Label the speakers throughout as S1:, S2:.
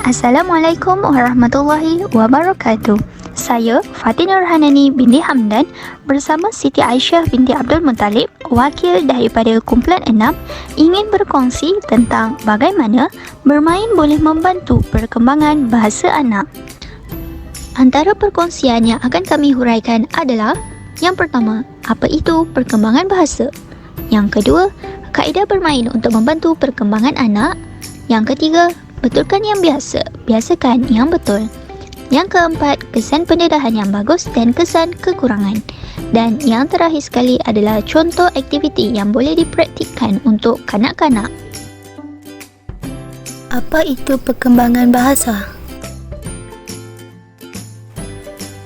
S1: Assalamualaikum warahmatullahi wabarakatuh. Saya Fatin Nurhanani binti Hamdan bersama Siti Aisyah binti Abdul Muttalib, wakil daripada kumpulan 6, ingin berkongsi tentang bagaimana bermain boleh membantu perkembangan bahasa anak. Antara perkongsian yang akan kami huraikan adalah: yang pertama, apa itu perkembangan bahasa? Yang kedua, kaedah bermain untuk membantu perkembangan anak. Yang ketiga, betulkan yang biasa, biasakan yang betul. Yang keempat, kesan pendedahan yang bagus dan kesan kekurangan. Dan yang terakhir sekali adalah contoh aktiviti yang boleh dipraktikkan untuk kanak-kanak.
S2: Apa itu perkembangan bahasa?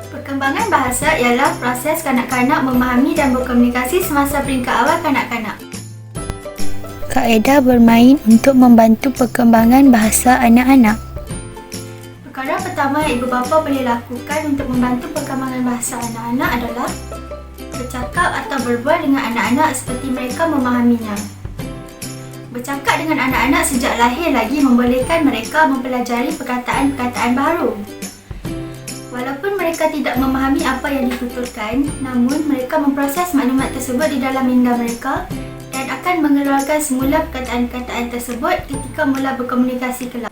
S3: Perkembangan bahasa ialah proses kanak-kanak memahami dan berkomunikasi semasa peringkat awal kanak-kanak.
S2: Kaedah bermain untuk membantu perkembangan bahasa anak-anak.
S3: Perkara pertama yang ibu bapa boleh lakukan untuk membantu perkembangan bahasa anak-anak adalah bercakap atau berbual dengan anak-anak seperti mereka memahaminya. Bercakap dengan anak-anak sejak lahir lagi membolehkan mereka mempelajari perkataan-perkataan baru. Walaupun mereka tidak memahami apa yang dituturkan, namun mereka memproses maklumat tersebut di dalam minda mereka dan akan mengeluarkan semula perkataan-perkataan tersebut ketika mula berkomunikasi kelak.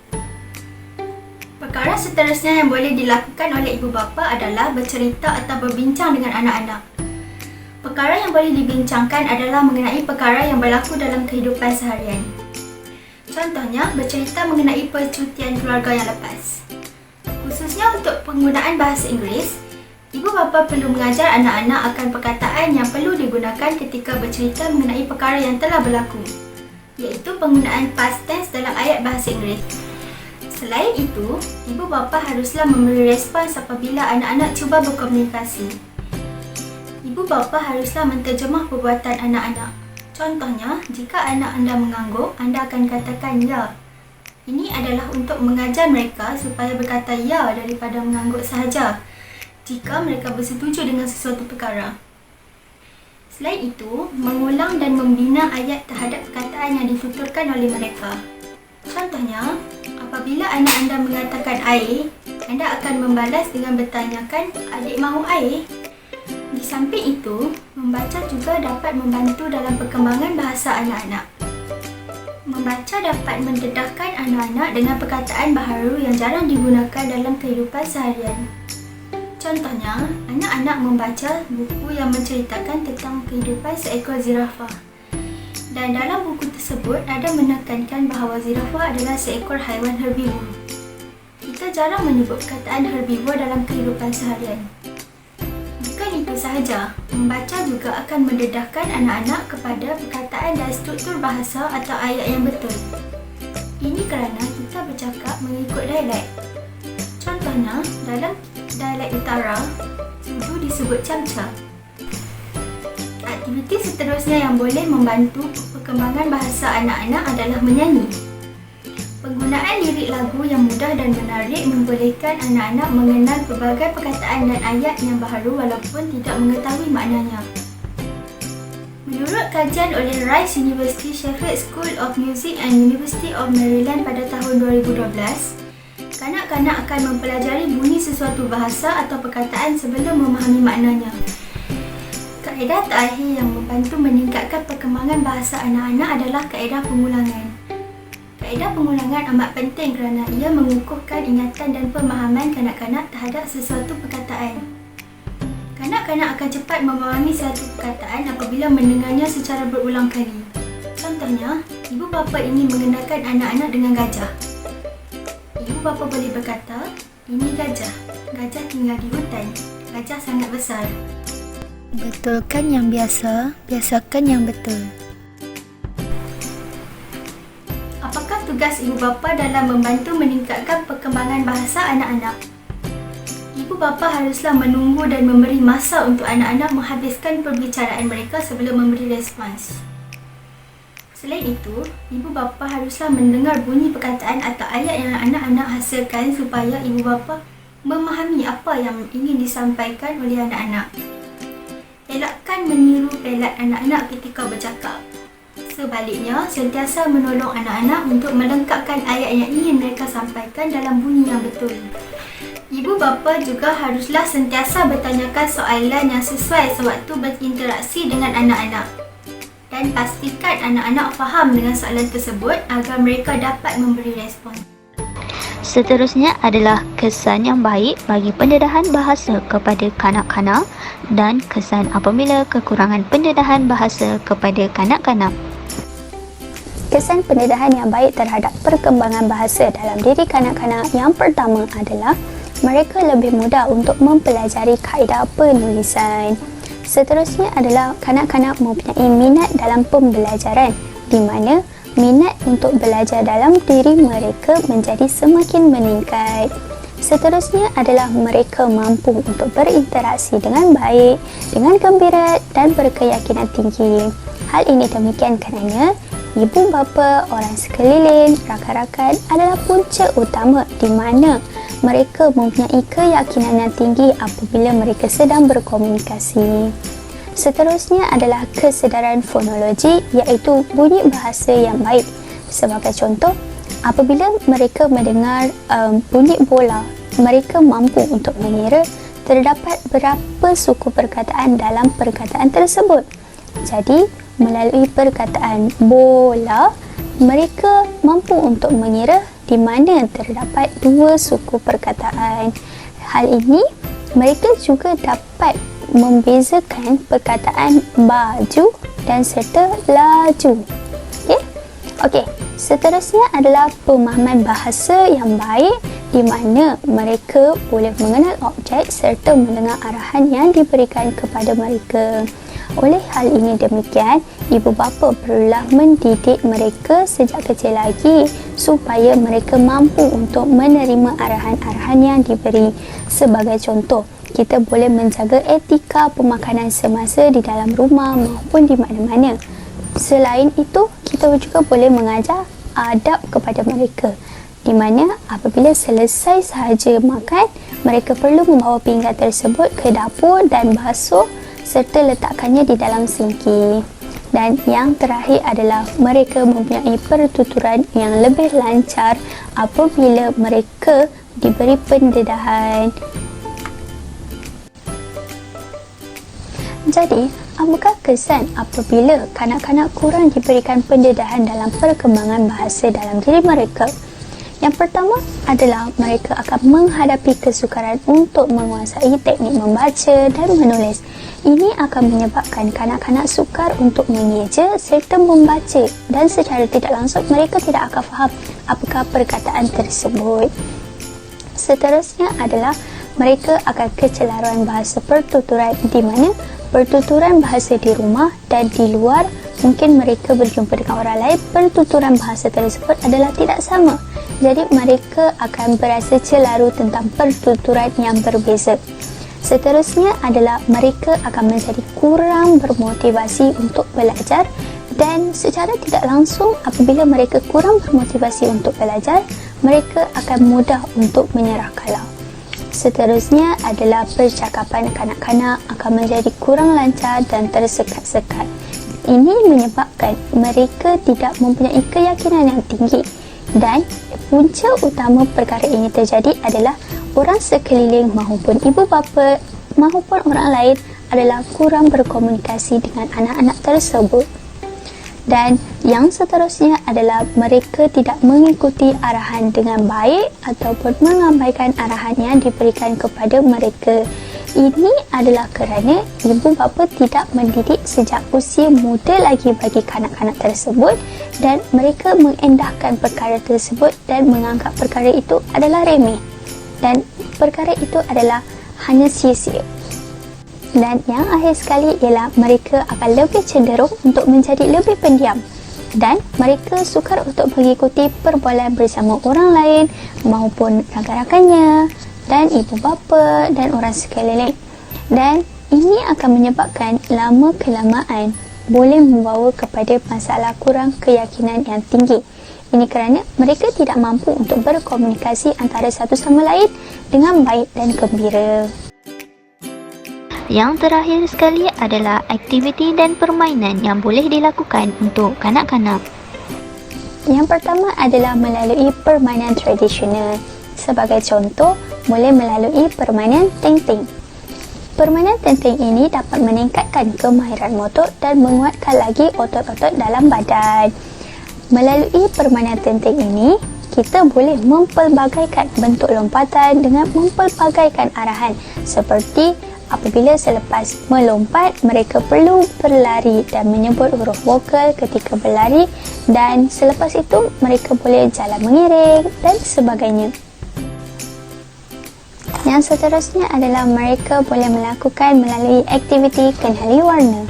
S3: Perkara seterusnya yang boleh dilakukan oleh ibu bapa adalah bercerita atau berbincang dengan anak-anak. Perkara yang boleh dibincangkan adalah mengenai perkara yang berlaku dalam kehidupan seharian. Contohnya, bercerita mengenai percutian keluarga yang lepas. Khususnya untuk penggunaan bahasa Inggeris, ibu bapa perlu mengajar anak-anak akan perkataan yang perlu digunakan ketika bercerita mengenai perkara yang telah berlaku, iaitu penggunaan past tense dalam ayat bahasa Inggeris. Selain itu, ibu bapa haruslah memberi respons apabila anak-anak cuba berkomunikasi. Ibu bapa haruslah menterjemah perbuatan anak-anak. Contohnya, jika anak anda mengangguk, anda akan katakan ya. Ini adalah untuk mengajar mereka supaya berkata ya daripada mengangguk sahaja jika mereka bersetuju dengan sesuatu perkara. Selain itu, mengulang dan membina ayat terhadap perkataan yang dituturkan oleh mereka. Contohnya, apabila anak anda mengatakan air, anda akan membalas dengan bertanyakan, adik mahu air? Di samping itu, membaca juga dapat membantu dalam perkembangan bahasa anak-anak. Membaca dapat mendedahkan anak-anak dengan perkataan baharu yang jarang digunakan dalam kehidupan seharian. Contohnya, anak-anak membaca buku yang menceritakan tentang kehidupan seekor zirafah. Dan dalam buku tersebut ada menekankan bahawa zirafah adalah seekor haiwan herbivor. Kita jarang menyebut perkataan herbivor dalam kehidupan seharian. Bukan itu sahaja, membaca juga akan mendedahkan anak-anak kepada perkataan dan struktur bahasa atau ayat yang betul. Ini kerana kita bercakap mengikut dialek. Contohnya, dalam dialek utara, sudu disebut camca. Aktiviti seterusnya yang boleh membantu perkembangan bahasa anak-anak adalah menyanyi. Penggunaan lirik lagu yang mudah dan menarik membolehkan anak-anak mengenal pelbagai perkataan dan ayat yang baharu walaupun tidak mengetahui maknanya. Menurut kajian oleh Rice University Sheffield School of Music and University of Maryland pada tahun 2012, kanak-kanak akan mempelajari bunyi sesuatu bahasa atau perkataan sebelum memahami maknanya. Kaedah terakhir yang membantu meningkatkan perkembangan bahasa anak-anak adalah kaedah pengulangan. Kaedah pengulangan amat penting kerana ia mengukuhkan ingatan dan pemahaman kanak-kanak terhadap sesuatu perkataan. Kanak-kanak akan cepat memahami satu perkataan apabila mendengarnya secara berulang kali. Contohnya, ibu bapa ingin mengenalkan anak-anak dengan gajah. Ibu bapa boleh berkata, ini gajah. Gajah tinggal di hutan. Gajah sangat besar.
S2: Betulkan yang biasa, biasakan yang betul.
S3: Apakah tugas ibu bapa dalam membantu meningkatkan perkembangan bahasa anak-anak? Ibu bapa haruslah menunggu dan memberi masa untuk anak-anak menghabiskan perbicaraan mereka sebelum memberi respons. Selain itu, ibu bapa haruslah mendengar bunyi perkataan atau ayat yang anak-anak hasilkan supaya ibu bapa memahami apa yang ingin disampaikan oleh anak-anak. Elakkan meniru pelat anak-anak ketika bercakap. Sebaliknya, sentiasa menolong anak-anak untuk melengkapkan ayat yang ingin mereka sampaikan dalam bunyi yang betul. Ibu bapa juga haruslah sentiasa bertanyakan soalan yang sesuai sewaktu berinteraksi dengan anak-anak. Dan pastikan anak-anak faham dengan soalan tersebut agar mereka dapat memberi respon.
S1: Seterusnya adalah kesan yang baik bagi pendedahan bahasa kepada kanak-kanak dan kesan apabila kekurangan pendedahan bahasa kepada kanak-kanak. Kesan pendedahan yang baik terhadap perkembangan bahasa dalam diri kanak-kanak yang pertama adalah mereka lebih mudah untuk mempelajari kaedah penulisan. Seterusnya adalah kanak-kanak mempunyai minat dalam pembelajaran di mana minat untuk belajar dalam diri mereka menjadi semakin meningkat. Seterusnya adalah mereka mampu untuk berinteraksi dengan baik, dengan gembira dan berkeyakinan tinggi. Hal ini demikian kerana ibu bapa, orang sekeliling, rakan-rakan adalah punca utama di mana mereka mempunyai keyakinan yang tinggi apabila mereka sedang berkomunikasi. Seterusnya adalah kesedaran fonologi iaitu bunyi bahasa yang baik. Sebagai contoh, apabila mereka mendengar bunyi bola, mereka mampu untuk mengira terdapat berapa suku perkataan dalam perkataan tersebut. Jadi, melalui perkataan bola, mereka mampu untuk mengira di mana terdapat 2 suku perkataan. Hal ini, mereka juga dapat membezakan perkataan baju dan serta laju. Okey, seterusnya adalah pemahaman bahasa yang baik di mana mereka boleh mengenal objek serta mendengar arahan yang diberikan kepada mereka. Oleh hal ini demikian, ibu bapa perlulah mendidik mereka sejak kecil lagi supaya mereka mampu untuk menerima arahan-arahan yang diberi. Sebagai contoh, kita boleh menjaga etika pemakanan semasa di dalam rumah maupun di mana-mana. Selain itu, kita juga boleh mengajar adab kepada mereka di mana apabila selesai sahaja makan, mereka perlu membawa pinggan tersebut ke dapur dan basuh serta letakkannya di dalam sinki. Dan yang terakhir adalah mereka mempunyai pertuturan yang lebih lancar apabila mereka diberi pendedahan. Jadi, apakah kesan apabila kanak-kanak kurang diberikan pendedahan dalam perkembangan bahasa dalam diri mereka? Yang pertama adalah mereka akan menghadapi kesukaran untuk menguasai teknik membaca dan menulis. Ini akan menyebabkan kanak-kanak sukar untuk mengeja serta membaca dan secara tidak langsung mereka tidak akan faham apakah perkataan tersebut. Seterusnya adalah mereka akan kecelaruan bahasa pertuturan di mana pertuturan bahasa di rumah dan di luar mungkin mereka berjumpa dengan orang lain, pertuturan bahasa tersebut adalah tidak sama. Jadi mereka akan berasa celaru tentang pertuturan yang berbeza. Seterusnya adalah mereka akan menjadi kurang bermotivasi untuk belajar dan secara tidak langsung apabila mereka kurang bermotivasi untuk belajar, mereka akan mudah untuk menyerah kalah. Seterusnya adalah percakapan kanak-kanak akan menjadi kurang lancar dan tersekat-sekat. Ini menyebabkan mereka tidak mempunyai keyakinan yang tinggi dan punca utama perkara ini terjadi adalah orang sekeliling maupun ibu bapa maupun orang lain adalah kurang berkomunikasi dengan anak-anak tersebut. Dan yang seterusnya adalah mereka tidak mengikuti arahan dengan baik ataupun mengabaikan arahan yang diberikan kepada mereka. Ini adalah kerana ibu bapa tidak mendidik sejak usia muda lagi bagi kanak-kanak tersebut dan mereka mengendahkan perkara tersebut dan menganggap perkara itu adalah remeh dan perkara itu adalah hanya sia-sia. Dan yang akhir sekali ialah mereka akan lebih cenderung untuk menjadi lebih pendiam dan mereka sukar untuk mengikuti perbualan bersama orang lain maupun rakan-rakannya dan ibu bapa dan orang sekeliling. Dan ini akan menyebabkan lama kelamaan boleh membawa kepada masalah kurang keyakinan yang tinggi. Ini kerana mereka tidak mampu untuk berkomunikasi antara satu sama lain dengan baik dan gembira. Yang terakhir sekali adalah aktiviti dan permainan yang boleh dilakukan untuk kanak-kanak. Yang pertama adalah melalui permainan tradisional. Sebagai contoh, boleh melalui permainan ting-ting. Permainan ting-ting ini dapat meningkatkan kemahiran motor dan menguatkan lagi otot-otot dalam badan. Melalui permainan ting-ting ini, kita boleh mempelbagaikan bentuk lompatan dengan mempelbagaikan arahan, seperti apabila selepas melompat, mereka perlu berlari dan menyebut huruf vokal ketika berlari, dan selepas itu mereka boleh jalan mengiring dan sebagainya. Yang seterusnya adalah mereka boleh melakukan melalui aktiviti kenali warna.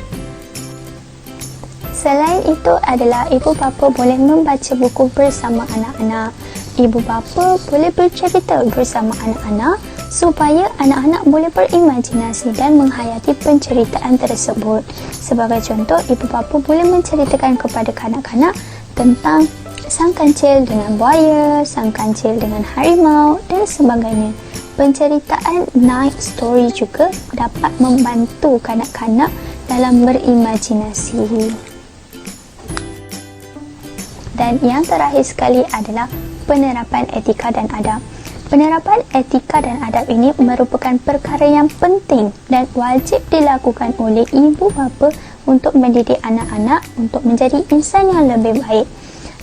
S1: Selain itu adalah ibu bapa boleh membaca buku bersama anak-anak. Ibu bapa boleh bercerita bersama anak-anak supaya anak-anak boleh berimajinasi dan menghayati penceritaan tersebut. Sebagai contoh, ibu bapa boleh menceritakan kepada kanak-kanak tentang sang kancil dengan buaya, sang kancil dengan harimau dan sebagainya. Penceritaan night story juga dapat membantu kanak-kanak dalam berimajinasi. Dan yang terakhir sekali adalah penerapan etika dan adab. Penerapan etika dan adab ini merupakan perkara yang penting dan wajib dilakukan oleh ibu bapa untuk mendidik anak-anak untuk menjadi insan yang lebih baik.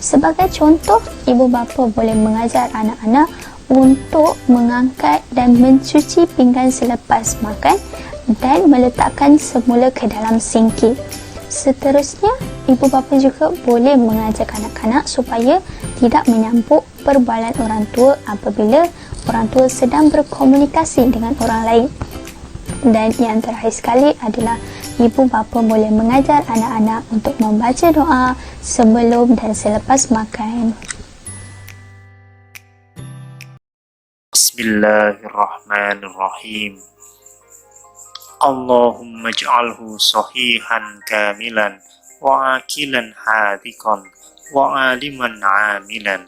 S1: Sebagai contoh, ibu bapa boleh mengajar anak-anak untuk mengangkat dan mencuci pinggan selepas makan dan meletakkan semula ke dalam sinki. Seterusnya, ibu bapa juga boleh mengajar kanak-kanak supaya tidak menyampuk perbualan orang tua apabila orang tua sedang berkomunikasi dengan orang lain. Dan yang terakhir sekali adalah ibu bapa boleh mengajar anak-anak untuk membaca doa sebelum dan selepas makan.
S4: Bismillahirrahmanirrahim. Allahumma ij'alhu sahihan kamilan wa akilan hadikan wa aliman amilan.